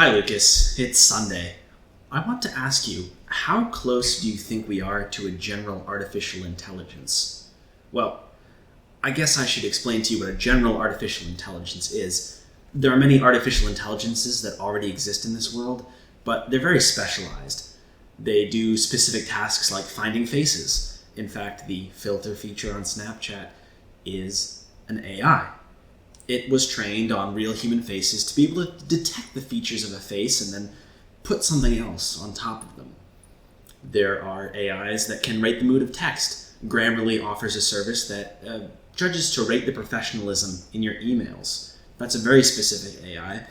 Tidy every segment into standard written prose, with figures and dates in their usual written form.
Hi Lucas, it's Sunday. I want to ask you, how close do you think we are to a general artificial intelligence? Well, I guess I should explain to you what a general artificial intelligence is. There are many artificial intelligences that already exist in this world, but they're very specialized. They do specific tasks like finding faces. In fact, the filter feature on Snapchat is an AI. It was trained on real human faces to be able to detect the features of a face and then put something else on top of them. There are AIs that can rate the mood of text. Grammarly offers a service that judges to rate the professionalism in your emails. That's a very specific AI.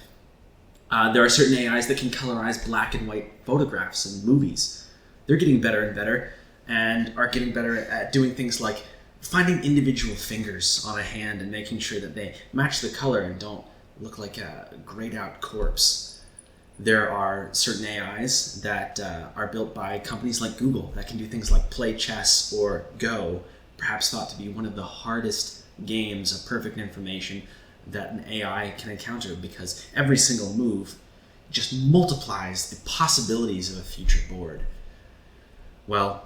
There are certain AIs that can colorize black and white photographs in movies. They're getting better and better and are getting better at doing things like finding individual fingers on a hand and making sure that they match the color and don't look like a grayed out corpse. There are certain AIs that are built by companies like Google that can do things like play chess or Go, perhaps thought to be one of the hardest games of perfect information that an AI can encounter because every single move just multiplies the possibilities of a future board. Well,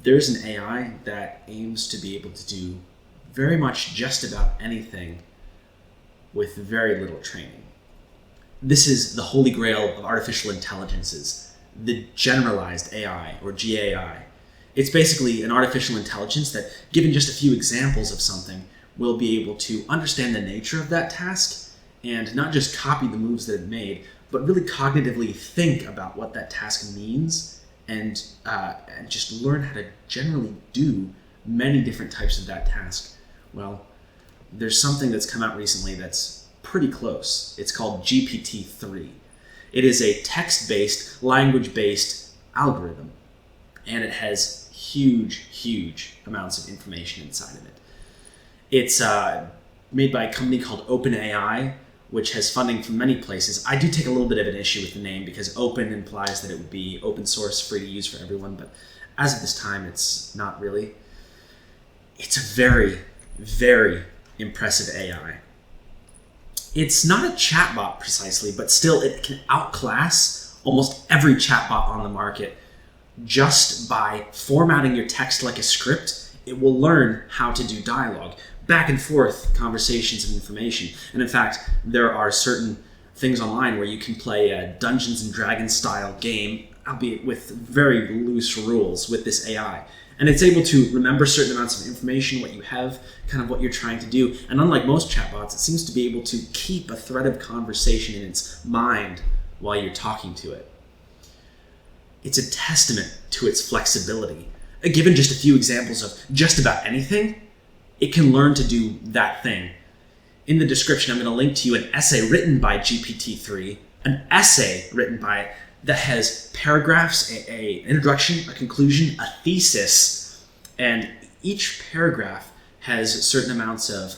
there's an AI that aims to be able to do very much just about anything with very little training. This is the holy grail of artificial intelligences, the generalized AI or GAI. It's basically an artificial intelligence that, given just a few examples of something, will be able to understand the nature of that task and not just copy the moves that it made, but really cognitively think about what that task means and just learn how to generally do many different types of that task. Well, there's something that's come out recently that's pretty close. It's called GPT-3. It is a text-based, language-based algorithm, and it has huge amounts of information inside of it. It's made by a company called OpenAI, which has funding from many places. I do take a little bit of an issue with the name because open implies that it would be open source, free to use for everyone, but as of this time, it's not really. It's a very impressive AI. It's not a chatbot precisely, but still it can outclass almost every chatbot on the market. Just by formatting your text like a script, it will learn how to do dialogue, back and forth conversations of information. And in fact, there are certain things online where you can play a Dungeons and Dragons style game, albeit with very loose rules with this AI. And it's able to remember certain amounts of information, what you have, kind of what you're trying to do. And unlike most chatbots, it seems to be able to keep a thread of conversation in its mind while you're talking to it. It's a testament to its flexibility. Given just a few examples of just about anything, it can learn to do that thing. In the description, I'm going to link to you an essay written by GPT-3, an essay written by it that has paragraphs, an introduction, a conclusion, a thesis, and each paragraph has certain amounts of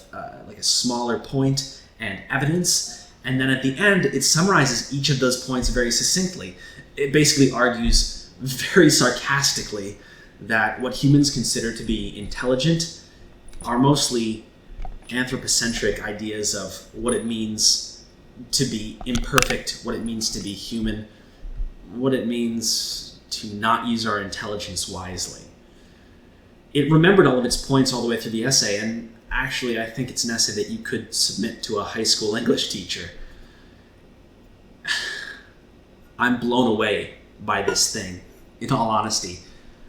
like a smaller point and evidence, and then at the end, it summarizes each of those points very succinctly. It basically argues very sarcastically that what humans consider to be intelligent are mostly anthropocentric ideas of what it means to be imperfect, what it means to be human, what it means to not use our intelligence wisely. It remembered all of its points all the way through the essay, and actually I think it's an essay that you could submit to a high school English teacher. I'm blown away by this thing, in all honesty.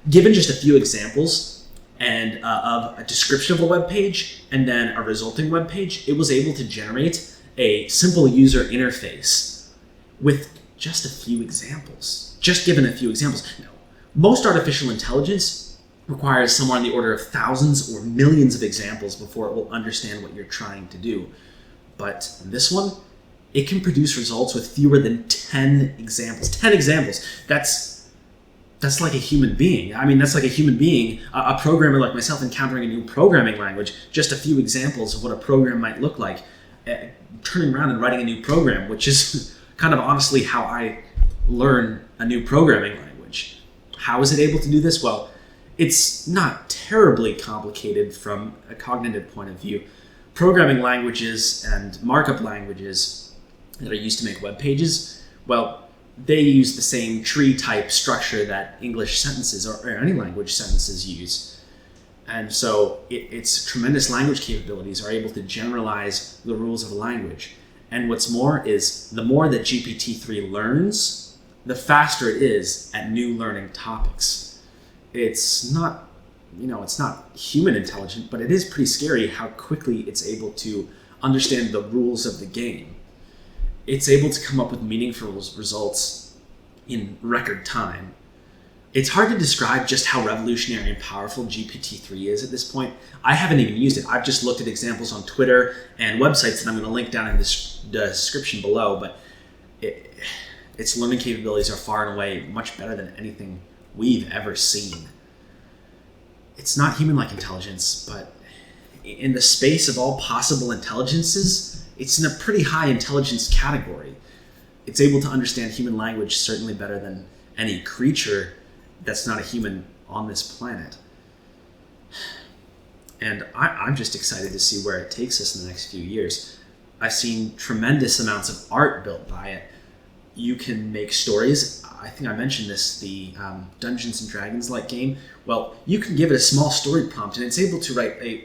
Given just a few examples and of a description of a web page and then a resulting web page, it was able to generate a simple user interface with just a few examples. Just given a few examples. Now, most artificial intelligence requires somewhere on the order of thousands or millions of examples before it will understand what you're trying to do. But this one, it can produce results with fewer than 10 examples. 10 examples. That's like a human being. I mean, that's like a human being, a programmer like myself encountering a new programming language, just a few examples of what a program might look like, turning around and writing a new program, which is kind of honestly how I learn a new programming language. How is it able to do this? Well, it's not terribly complicated from a cognitive point of view. Programming languages and markup languages that are used to make web pages, well, they use the same tree type structure that English sentences or any language sentences use. And so its tremendous language capabilities are able to generalize the rules of a language. And what's more is the more that GPT-3 learns, the faster it is at new learning topics. It's not human intelligent, but it is pretty scary how quickly it's able to understand the rules of the game. It's able to come up with meaningful results in record time. It's hard to describe just how revolutionary and powerful GPT-3 is at this point. I haven't even used it. I've just looked at examples on Twitter and websites that I'm going to link down in the description below, but its learning capabilities are far and away much better than anything we've ever seen. It's not human-like intelligence, but in the space of all possible intelligences, it's in a pretty high intelligence category. It's able to understand human language certainly better than any creature that's not a human on this planet. And I'm just excited to see where it takes us in the next few years. I've seen tremendous amounts of art built by it. You can make stories. I think I mentioned this, the Dungeons and Dragons-like game. Well, you can give it a small story prompt, and it's able to write a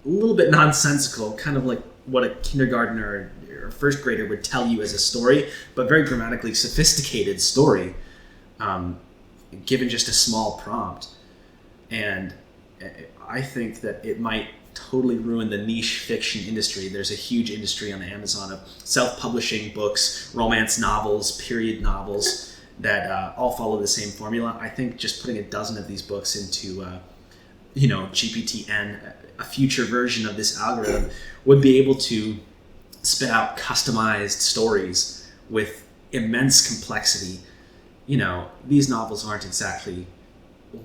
little bit nonsensical, kind of like what a kindergartner or first grader would tell you as a story, but very grammatically sophisticated story, given just a small prompt. And I think that it might totally ruin the niche fiction industry. There's a huge industry on Amazon of self-publishing books, romance novels, period novels that all follow the same formula. I think just putting a dozen of these books into GPT-N, a future version of this algorithm, would be able to spit out customized stories with immense complexity. These novels aren't exactly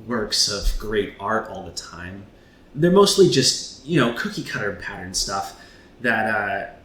works of great art all the time. They're mostly just, cookie cutter pattern stuff that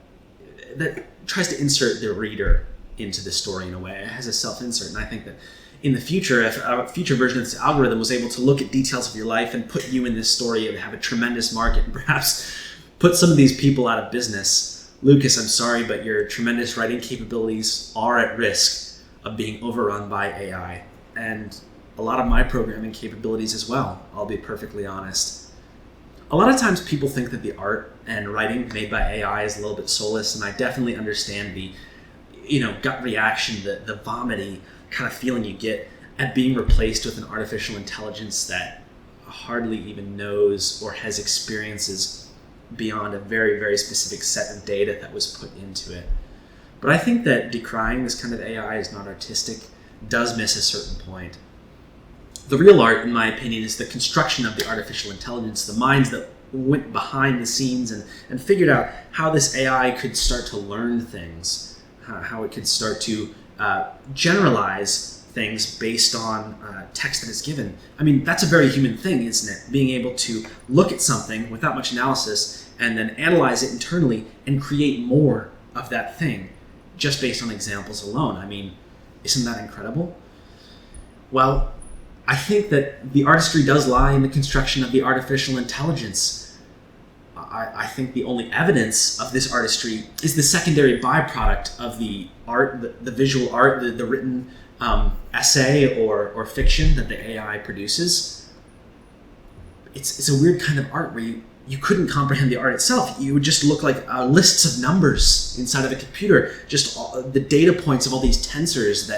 tries to insert the reader into the story in a way. It has a self-insert, and I think that in the future, if a future version of this algorithm was able to look at details of your life and put you in this story, it would have a tremendous market and perhaps put some of these people out of business. Lucas, I'm sorry, but your tremendous writing capabilities are at risk of being overrun by AI, and a lot of my programming capabilities as well, I'll be perfectly honest. A lot of times people think that the art and writing made by AI is a little bit soulless, and I definitely understand the gut reaction, the vomiting kind of feeling you get at being replaced with an artificial intelligence that hardly even knows or has experiences beyond a very, very specific set of data that was put into it. But I think that decrying this kind of AI as not artistic does miss a certain point. The real art, in my opinion, is the construction of the artificial intelligence, the minds that went behind the scenes and figured out how this AI could start to learn things, how it could start to generalize things based on text that is given. I mean, that's a very human thing, isn't it? Being able to look at something without much analysis and then analyze it internally and create more of that thing just based on examples alone. I mean, isn't that incredible? Well, I think that the artistry does lie in the construction of the artificial intelligence. I think the only evidence of this artistry is the secondary byproduct of the art, the visual art, the written essay or fiction that the AI produces. It's a weird kind of art where you couldn't comprehend the art itself. You would just look like lists of numbers inside of a computer, just the data points of all these tensors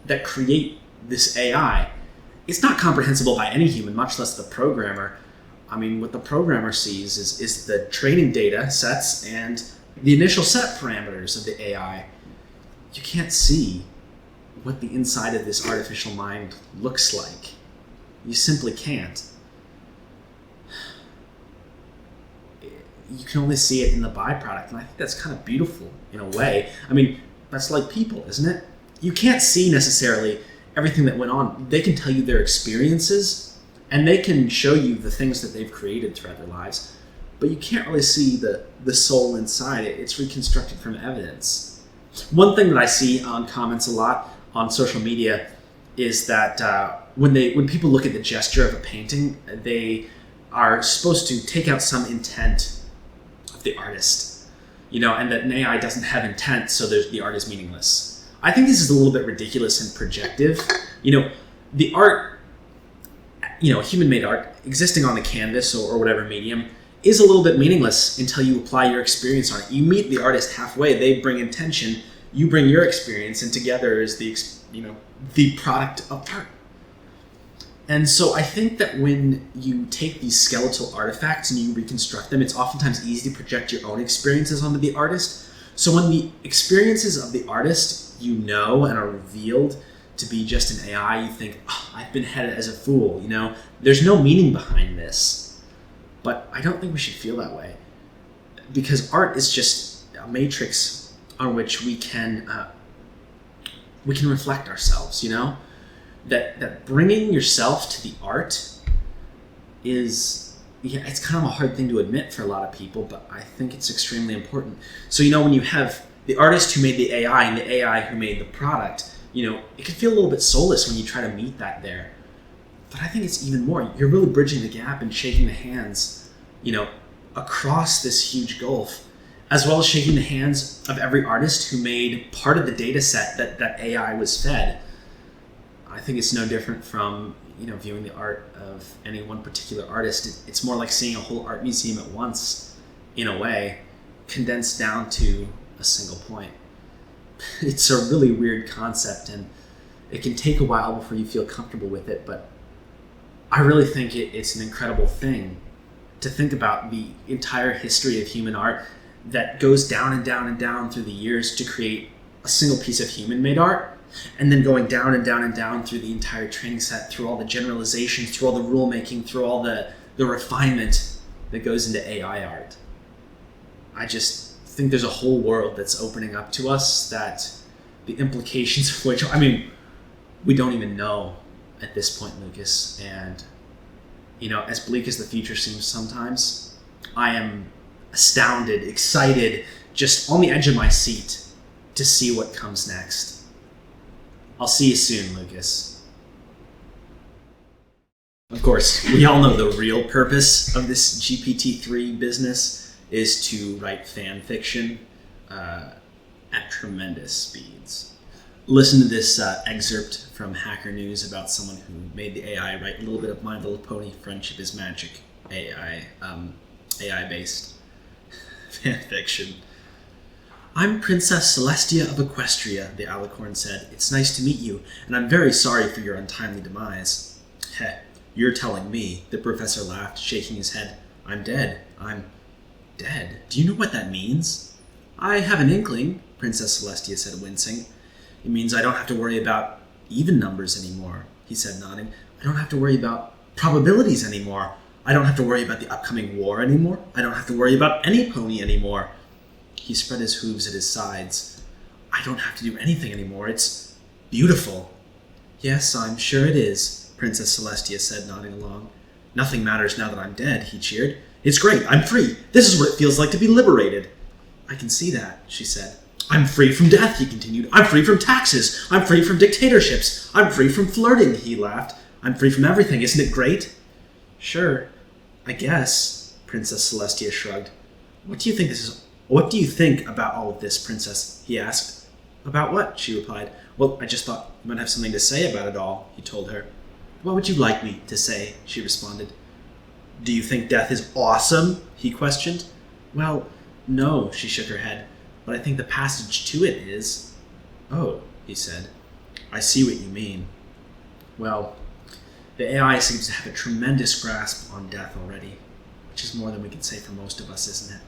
that create this AI. It's not comprehensible by any human, much less the programmer. I mean, what the programmer sees is the training data sets and the initial set parameters of the AI. You can't see what the inside of this artificial mind looks like. You simply can't. You can only see it in the byproduct, and I think that's kind of beautiful in a way. I mean, that's like people, isn't it? You can't see necessarily everything that went on. They can tell you their experiences, and they can show you the things that they've created throughout their lives, but you can't really see the soul inside it. It's reconstructed from evidence. One thing that I see on comments a lot on social media is that when people look at the gesture of a painting, they are supposed to take out some intent of the artist. and that an AI doesn't have intent, so the art is meaningless. I think this is a little bit ridiculous and projective. The art, human-made art, existing on the canvas or whatever medium, is a little bit meaningless until you apply your experience on it. You meet the artist halfway. They bring intention, you bring your experience, and together is the product of art. And so I think that when you take these skeletal artifacts and you reconstruct them, it's oftentimes easy to project your own experiences onto the artist. So when the experiences of the artist and are revealed to be just an AI, you think, I've been had as a fool. There's no meaning behind this. But I don't think we should feel that way, because art is just a matrix on which we can reflect ourselves. That bringing yourself to the art is, it's kind of a hard thing to admit for a lot of people, but I think it's extremely important. So, when you have the artist who made the AI and the AI who made the product, it can feel a little bit soulless when you try to meet that there. But I think it's even more. You're really bridging the gap and shaking the hands, across this huge gulf, as well as shaking the hands of every artist who made part of the data set that AI was fed. I think it's no different from, viewing the art of any one particular artist. It's more like seeing a whole art museum at once, in a way, condensed down to a single point. It's a really weird concept, and it can take a while before you feel comfortable with it, but I really think it's an incredible thing to think about the entire history of human art that goes down and down and down through the years to create a single piece of human-made art, and then going down and down and down through the entire training set, through all the generalizations, through all the rule-making, through all the refinement that goes into AI art. I just think there's a whole world that's opening up to us that the implications of which, we don't even know at this point, Lucas. And, as bleak as the future seems sometimes, I am astounded, excited, just on the edge of my seat to see what comes next. I'll see you soon, Lucas. Of course, we all know the real purpose of this GPT-3 business is to write fan fiction at tremendous speeds. Listen to this excerpt from Hacker News about someone who made the AI write a little bit of My Little Pony Friendship is Magic AI-based fan fiction. "I'm Princess Celestia of Equestria," the alicorn said. "It's nice to meet you, and I'm very sorry for your untimely demise." "Heh, you're telling me," the professor laughed, shaking his head. "I'm dead. I'm dead. Do you know what that means?" "I have an inkling," Princess Celestia said, wincing. "It means I don't have to worry about even numbers anymore," he said, nodding. "I don't have to worry about probabilities anymore. I don't have to worry about the upcoming war anymore. I don't have to worry about any pony anymore." He spread his hooves at his sides. "I don't have to do anything anymore. It's beautiful." "Yes, I'm sure it is," Princess Celestia said, nodding along. "Nothing matters now that I'm dead," he cheered. "It's great. I'm free. This is what it feels like to be liberated." "I can see that," she said. "I'm free from death," he continued. "I'm free from taxes. I'm free from dictatorships. I'm free from flirting," he laughed. "I'm free from everything. Isn't it great?" "Sure, I guess," Princess Celestia shrugged. What do you think about all of this, Princess?" he asked. "About what?" she replied. "Well, I just thought you might have something to say about it all," he told her. "What would you like me to say?" she responded. "Do you think death is awesome?" he questioned. "Well, no," she shook her head, "but I think the passage to it is." "Oh," he said. "I see what you mean." Well, the AI seems to have a tremendous grasp on death already, which is more than we can say for most of us, isn't it?